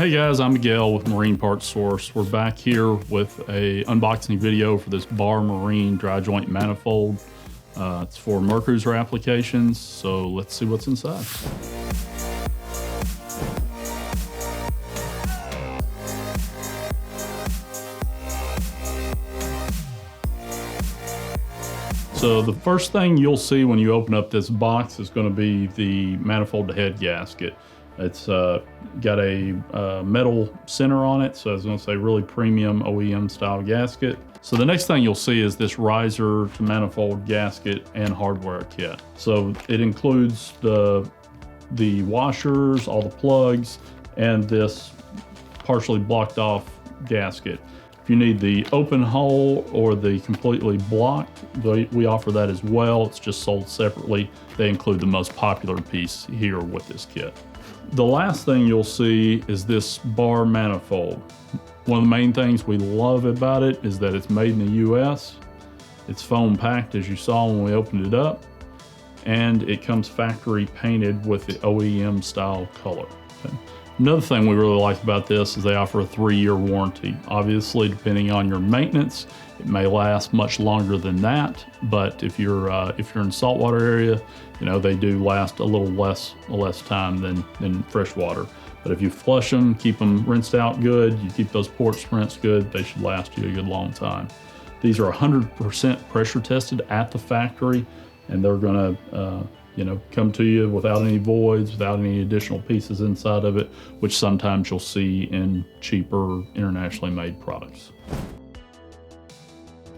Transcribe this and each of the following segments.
Hey guys, I'm Miguel with Marine Parts Source. We're back here with a unboxing video for this Barr Marine dry joint manifold. It's for Mercruiser applications, so let's see what's inside. So the first thing you'll see when you open up this box is going to be the manifold head gasket. It's got a metal center on it, so I was going to say really premium OEM style gasket. So the next thing you'll see is this riser to manifold gasket and hardware kit. So it includes the washers, all the plugs, and this partially blocked off gasket. If you need the open hole or the completely blocked, we offer that as well. It's just sold separately. They include the most popular piece here with this kit. The last thing you'll see is this Barr manifold. One of the main things we love about it is that it's made in the US. It's foam packed, as you saw when we opened it up, and it comes factory painted with the OEM style color. Okay. Another thing we really like about this is they offer a 3-year warranty. Obviously, depending on your maintenance, it may last much longer than that. But if you're in saltwater area, you know, they do last a little less time than freshwater. But if you flush them, keep them rinsed out good, you keep those ports rinsed good, they should last you a good long time. These are 100% pressure tested at the factory, and they're gonna come to you without any voids, without any additional pieces inside of it, which sometimes you'll see in cheaper internationally made products.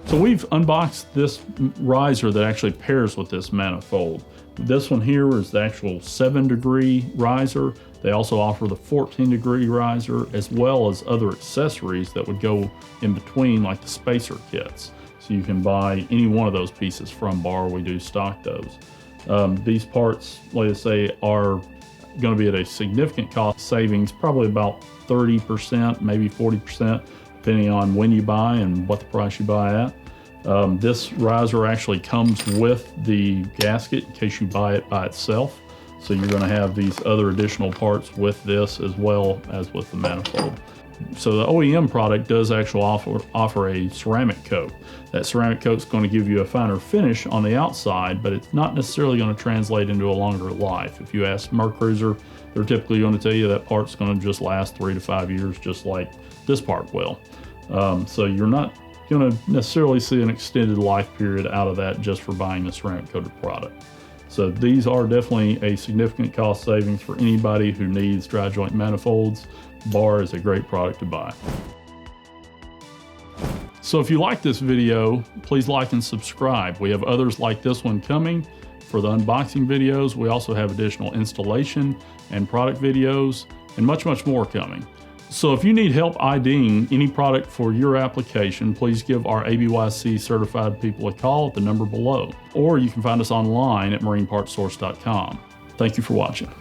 So we've unboxed this riser that actually pairs with this manifold. This one here is the actual 7-degree riser. They also offer the 14-degree riser, as well as other accessories that would go in between, like the spacer kits. So you can buy any one of those pieces from Barr. We do stock those. These parts, like I say, are going to be at a significant cost savings, probably about 30%, maybe 40%, depending on when you buy and what the price you buy at. This riser actually comes with the gasket in case you buy it by itself. So you're going to have these other additional parts with this as well as with the manifold. So the OEM product does actually offer a ceramic coat. That ceramic coat is going to give you a finer finish on the outside, but it's not necessarily going to translate into a longer life. If you ask Mercruiser, they're typically going to tell you that part's going to just last 3 to 5 years, just like this part will. So you're not going to necessarily see an extended life period out of that just for buying a ceramic coated product. So these are definitely a significant cost savings for anybody who needs dry joint manifolds. Barr is a great product to buy. So if you like this video, please like and subscribe. We have others like this one coming for the unboxing videos. We also have additional installation and product videos and much more coming. So if you need help IDing any product for your application, please give our ABYC certified people a call at the number below, or you can find us online at marinepartssource.com. Thank you for watching.